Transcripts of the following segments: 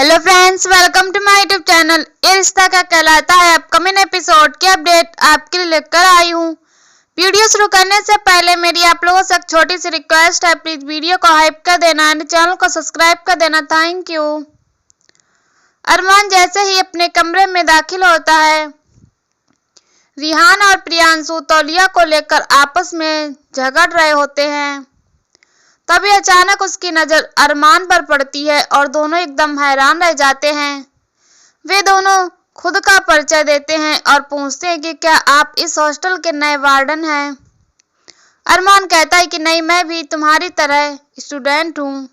Hello friends, welcome to my YouTube channel. ये रिश्ता क्या कहलाता है अपकमिंग एपिसोड की अपडेट आपके लिए लेकर आई हूँ। वीडियो शुरू करने से पहले मेरी आप लोगों से एक छोटी सी रिक्वेस्ट है, प्लीज वीडियो को हाइप कर देना एंड चैनल को सब्सक्राइब कर देना। Thank you. अरमान जैसे ही अपने कमरे में दाखिल होता है, रिहान और प्रियांशु तौलिया को लेकर आपस में झगड़ रहे होते हैं। तभी अचानक उसकी नजर अरमान पर पड़ती है और दोनों एकदम हैरान रह जाते हैं। वे दोनों खुद का परिचय देते हैं और पूछते हैं कि क्या आप इस हॉस्टल के नए वार्डन हैं। अरमान कहता है कि नहीं, मैं भी तुम्हारी तरह स्टूडेंट हूँ।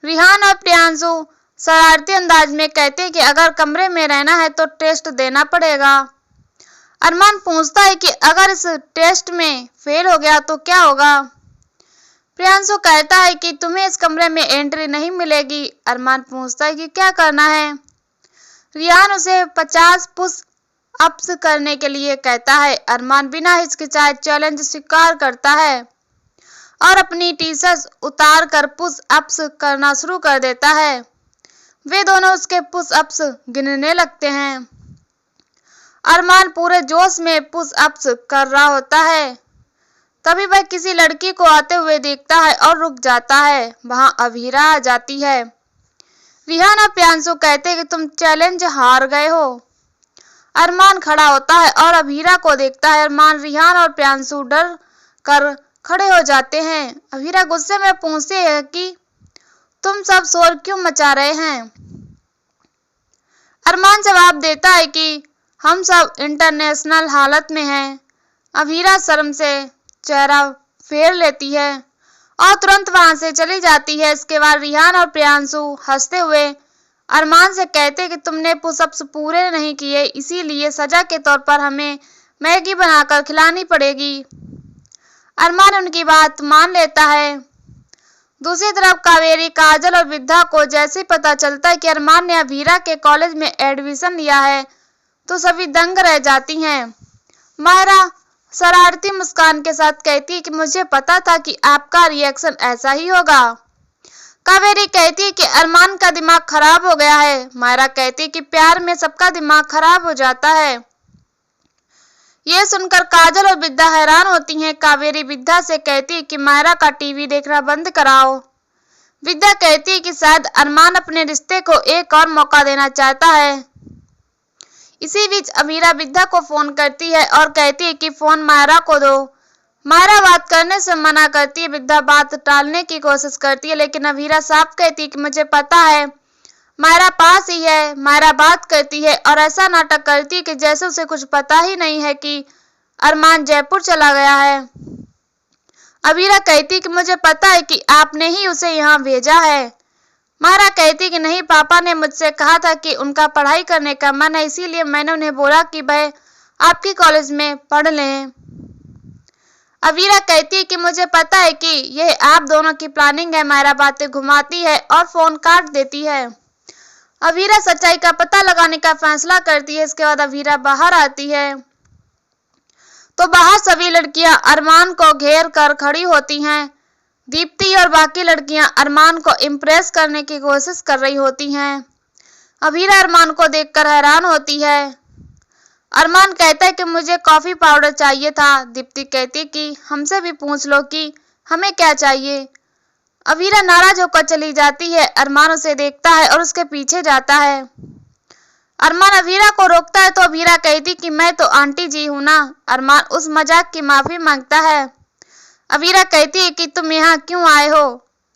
रिहान और प्रियांशु शरारती अंदाज में कहते हैं कि अगर कमरे में रहना है तो टेस्ट देना पड़ेगा। अरमान पूछता है कि अगर इस टेस्ट में फेल हो गया तो क्या होगा। प्रियांशु कहता है कि तुम्हें इस कमरे में एंट्री नहीं मिलेगी। अरमान पूछता है कि क्या करना है। रिहान उसे 50 पुश अप्स करने के लिए कहता है। अरमान बिना हिचकिचाए चैलेंज स्वीकार करता है और अपनी टी-शर्ट उतार कर पुश अप्स करना शुरू कर देता है। वे दोनों उसके पुश अप्स गिनने लगते हैं। अरमान पूरे जोश में पुश अप्स कर रहा होता है। तभी वह किसी लड़की को आते हुए देखता है और रुक जाता है। वहां अभीरा आ जाती है। रिहान और प्रियांशु कहते हैं कि तुम चैलेंज हार गए हो। अरमान खड़ा होता है और अभीरा को देखता है। अरमान, रिहान और प्रियांशु डर कर खड़े हो जाते हैं। अभीरा गुस्से में पूछती है कि तुम सब शोर क्यों मचा रहे हैं। अरमान जवाब देता है कि हम सब इंटरनेशनल हालत में हैं। अभीरा शर्म से चेहरा फेर लेती है और तुरंत वहां से चली जाती है। इसके बाद रिहान और प्रियांशु हंसते हुए अरमान से कहते कि तुमने पुशअप्स पूरे नहीं किए, इसीलिए सजा के तौर पर हमें मैगी बनाकर खिलानी पड़ेगी। अरमान उनकी बात मान लेता है। दूसरी तरफ कावेरी, काजल और विद्या को जैसे पता चलता है कि अरमान ने अभीरा के कॉलेज में एडमिशन लिया है तो सभी दंग रह जाती हैं। मायरा शरारती मुस्कान के साथ कहती है कि मुझे पता था कि आपका रिएक्शन ऐसा ही होगा। कावेरी कहती है कि अरमान का दिमाग खराब हो गया है। मायरा कहती है कि प्यार में सबका दिमाग खराब हो जाता है। यह सुनकर काजल और विद्या हैरान होती हैं। कावेरी विद्या से कहती है कि मायरा का टीवी देखना बंद कराओ। विद्या कहती है कि शायद अरमान अपने रिश्ते को एक और मौका देना चाहता है। इसी बीच अभीरा विद्या को फोन करती है और कहती है कि फोन मायरा को दो। मायरा बात करने से मना करती है। विद्या बात टालने की कोशिश करती है, लेकिन अभीरा साफ कहती है कि मुझे पता है मायरा पास ही है। मायरा बात करती है और ऐसा नाटक करती है कि जैसे उसे कुछ पता ही नहीं है कि अरमान जयपुर चला गया है। अभीरा कहती है कि मुझे पता है कि आपने ही उसे यहाँ भेजा है। मायरा कहती कि नहीं, पापा ने मुझसे कहा था कि उनका पढ़ाई करने का मन है, इसीलिए मैंने उन्हें बोला कि वह आपकी कॉलेज में पढ़ लें। अभीरा कहती है कि मुझे पता है कि यह आप दोनों की प्लानिंग है। मायरा बातें घुमाती है और फोन काट देती है। अभीरा सच्चाई का पता लगाने का फैसला करती है। इसके बाद अभीरा बाहर आती है तो बाहर सभी लड़कियां अरमान को घेर कर खड़ी होती हैं। दीप्ति और बाकी लड़कियां अरमान को इम्प्रेस करने की कोशिश कर रही होती हैं। अभीरा अरमान को देखकर हैरान होती है। अरमान कहता है कि मुझे कॉफी पाउडर चाहिए था। दीप्ति कहती कि हमसे भी पूछ लो कि हमें क्या चाहिए। अभीरा नाराज होकर चली जाती है। अरमान उसे देखता है और उसके पीछे जाता है। अरमान अभीरा को रोकता है तो अभीरा कहती कि मैं तो आंटी जी हूं ना। अरमान उस मजाक की माफी मांगता है। अभीरा कहती है कि तुम यहाँ क्यों आए हो।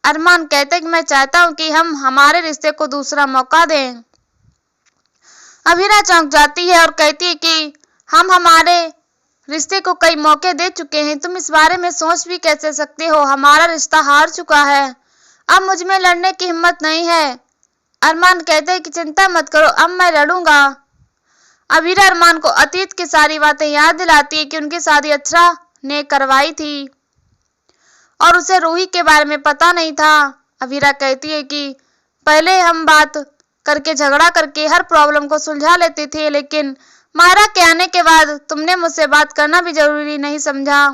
अरमान कहते कि मैं चाहता हूँ कि हम हमारे रिश्ते को दूसरा मौका दें। अभीरा चौंक जाती है और कहती है कि हम हमारे रिश्ते को कई मौके दे चुके हैं, तुम इस बारे में सोच भी कैसे सकते हो। हमारा रिश्ता हार चुका है, अब मुझ में लड़ने की हिम्मत नहीं है। अरमान कहते हैं कि चिंता मत करो, अब मैं लड़ूंगा। अभीरा अरमान को अतीत की सारी बातें याद दिलाती है कि उनकी शादी अक्षरा ने करवाई थी और उसे रूही के बारे में पता नहीं था। अभीरा कहती है कि पहले हम बात करके झगड़ा करके हर प्रॉब्लम को सुलझा लेते थे, लेकिन मायरा के आने के बाद तुमने मुझसे बात करना भी जरूरी नहीं समझा।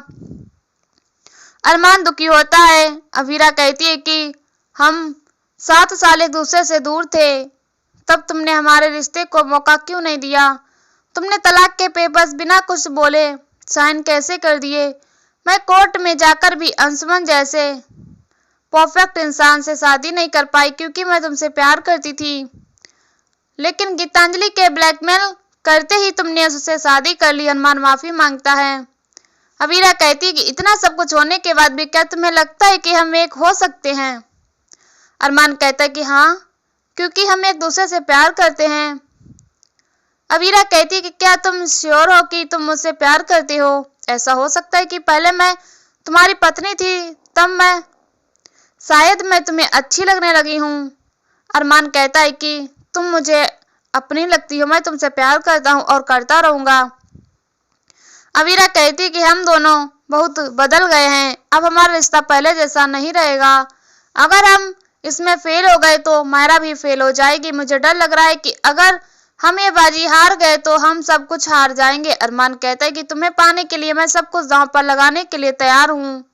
अरमान दुखी होता है। अभीरा कहती है कि हम 7 साल एक दूसरे से दूर थे, तब तुमने हमारे रिश्ते को मौका क्यों नहीं दिया? तुमने तलाक के पेपर्स बिना कुछ बोले साइन कैसे कर दिए? मैं कोर्ट में जाकर भी अंशुमन जैसे परफेक्ट इंसान से शादी नहीं कर पाई क्योंकि मैं तुमसे प्यार करती थी, लेकिन गीतांजलि के ब्लैकमेल करते ही तुमने उससे शादी कर ली। अरमान माफी मांगता है। अवीरा कहती है कि इतना सब कुछ होने के बाद भी क्या तुम्हें लगता है कि हम एक हो सकते हैं? अरमान कहता है कि हाँ, क्योंकि हम एक दूसरे से प्यार करते हैं। अवीरा कहती है कि क्या तुम श्योर हो कि तुम मुझसे प्यार करते हो? ऐसा हो सकता है कि पहले मैं तुम्हारी पत्नी थी, तब शायद मैं तुम्हें अच्छी लगने लगी हूँ। अरमान कहता है कि तुम मुझे अपनी लगती हो, मैं तुमसे प्यार करता हूँ और करता रहूंगा। अवीरा कहती है कि हम दोनों बहुत बदल गए हैं, अब हमारा रिश्ता पहले जैसा नहीं रहेगा। अगर हम इसमें फेल हो गए तो मायरा भी फेल हो जाएगी। मुझे डर लग रहा है कि अगर हम ये बाजी हार गए तो हम सब कुछ हार जाएंगे। अरमान कहता है कि तुम्हें पाने के लिए मैं सब कुछ दांव पर लगाने के लिए तैयार हूँ।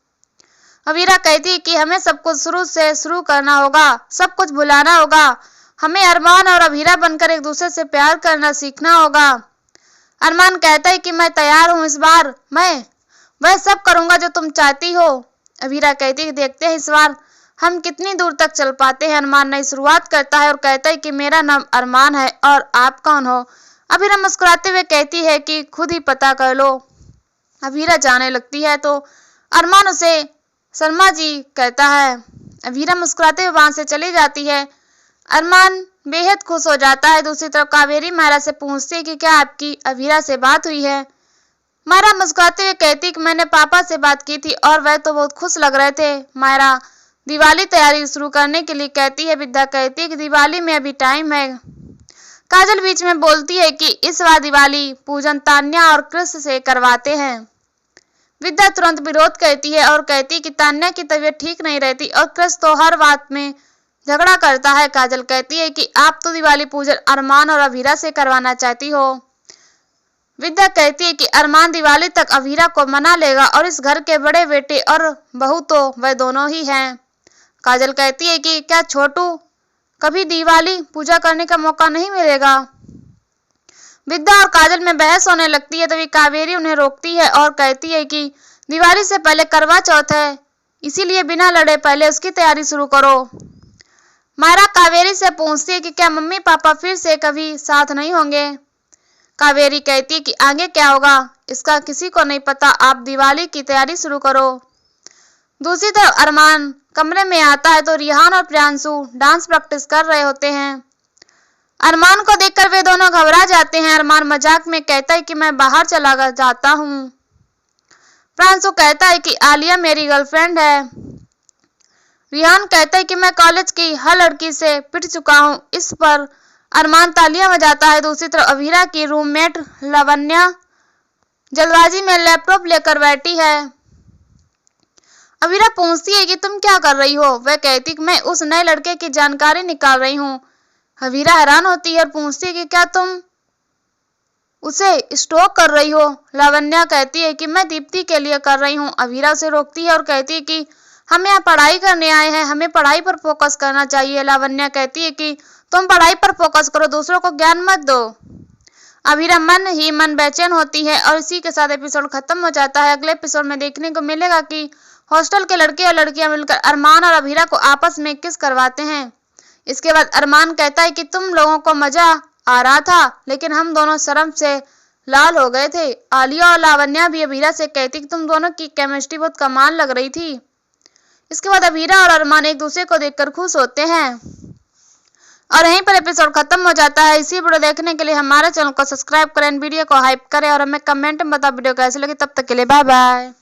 अवीरा कहती है कि हमें सब कुछ शुरू से शुरू करना होगा, सब कुछ भुलाना होगा। हमें अरमान और अवीरा बनकर एक दूसरे से प्यार करना सीखना होगा। अरमान कहता है कि मैं तैयार हूँ, इस बार मैं वह सब करूंगा जो तुम चाहती हो। अवीरा कहती है कि देखते हैं इस बार हम कितनी दूर तक चल पाते हैं। अरमान नई शुरुआत करता है और कहता है कि मेरा नाम अरमान है और आप कौन हो? अवीरा मुस्कुराते हुए कहती है कि खुद ही पता कर लो। अवीरा जाने लगती है तो अरमान उसे शर्मा जी कहता है। अवीरा मुस्कुराते हुए वहां से चली जाती है। अरमान बेहद खुश हो जाता है। दूसरी तरफ कावेरी मायरा से पूछती है कि क्या आपकी अवीरा से बात हुई है? मायरा मुस्कुराते हुए कहती कि मैंने पापा से बात की थी और वह तो बहुत खुश लग रहे थे। मायरा दिवाली तैयारी शुरू करने के लिए कहती है। विद्या कहती है कि दिवाली में अभी टाइम है। काजल बीच में बोलती है कि इस बार दिवाली पूजन तान्या और कृष्ण से करवाते हैं। विद्या तुरंत विरोध करती है और कहती है कि तान्या की तबीयत ठीक नहीं रहती और कृष्ण तो हर बात में झगड़ा करता है। काजल कहती है कि आप तो दिवाली पूजन अरमान और अवीरा से करवाना चाहती हो। विद्या कहती है कि अरमान दिवाली तक अवीरा को मना लेगा और इस घर के बड़े बेटे और बहू तो वह दोनों ही हैं। काजल कहती है कि क्या छोटू कभी दिवाली पूजा करने का मौका नहीं मिलेगा? विद्या और काजल में बहस होने लगती है, तभी कावेरी उन्हें रोकती है और कहती है कि दिवाली से पहले करवा चौथ है, इसीलिए बिना लड़े पहले उसकी तैयारी शुरू करो। मायरा कावेरी से पूछती है कि क्या मम्मी पापा फिर से कभी साथ नहीं होंगे? कावेरी कहती है कि आगे क्या होगा इसका किसी को नहीं पता, आप दिवाली की तैयारी शुरू करो। दूसरी तरफ अरमान कमरे में आता है तो रिहान और प्रियांशु डांस प्रैक्टिस कर रहे होते हैं। अरमान को देखकर वे दोनों घबरा जाते हैं। अरमान मजाक में कहता है कि मैं बाहर चला जाता हूँ। प्रियांशु कहता है कि आलिया मेरी गर्लफ्रेंड है। रिहान कहता है कि मैं कॉलेज की हर लड़की से पिट चुका हूँ। इस पर अरमान तालियां बजाता है। दूसरी तरफ अवीरा की रूममेट लावण्या जल्दबाजी में लैपटॉप लेकर बैठी है। अवीरा पूछती है कि तुम क्या कर रही हो? वह कहती कि मैं उस नए लड़के की जानकारी निकाल रही हूँ। अवीरा हैरान होती है और पूछती है कि क्या तुम उसे स्टॉक कर रही हो? लावण्या कहती है कि मैं दीप्ति के लिए कर रही हूँ। अवीरा उसे रोकती है और कहती है कि हम यहाँ पढ़ाई करने आए हैं, हमें पढ़ाई पर फोकस करना चाहिए। लावण्या कहती है कि तुम पढ़ाई पर फोकस करो, दूसरों को ज्ञान मत दो। अवीरा मन ही मन बेचैन होती है और इसी के साथ एपिसोड खत्म हो जाता है। अगले एपिसोड में देखने को मिलेगा कि हॉस्टल के लड़के और लड़कियां मिलकर अरमान और अवीरा को आपस में किस करवाते हैं। इसके बाद अरमान कहता है कि तुम लोगों को मजा आ रहा था लेकिन हम दोनों शर्म से लाल हो गए थे। आलिया और लावण्या भी अवीरा से कहती कि तुम दोनों की केमिस्ट्री बहुत कमाल लग रही थी। इसके बाद अवीरा और अरमान एक दूसरे को देखकर खुश होते हैं और यहीं पर एपिसोड खत्म हो जाता है। इसी वीडियो देखने के लिए हमारे चैनल को सब्सक्राइब करें, वीडियो को हाइप करें और हमें कमेंट में बताओ वीडियो कैसे लगी। तब तक के लिए बाय बाय।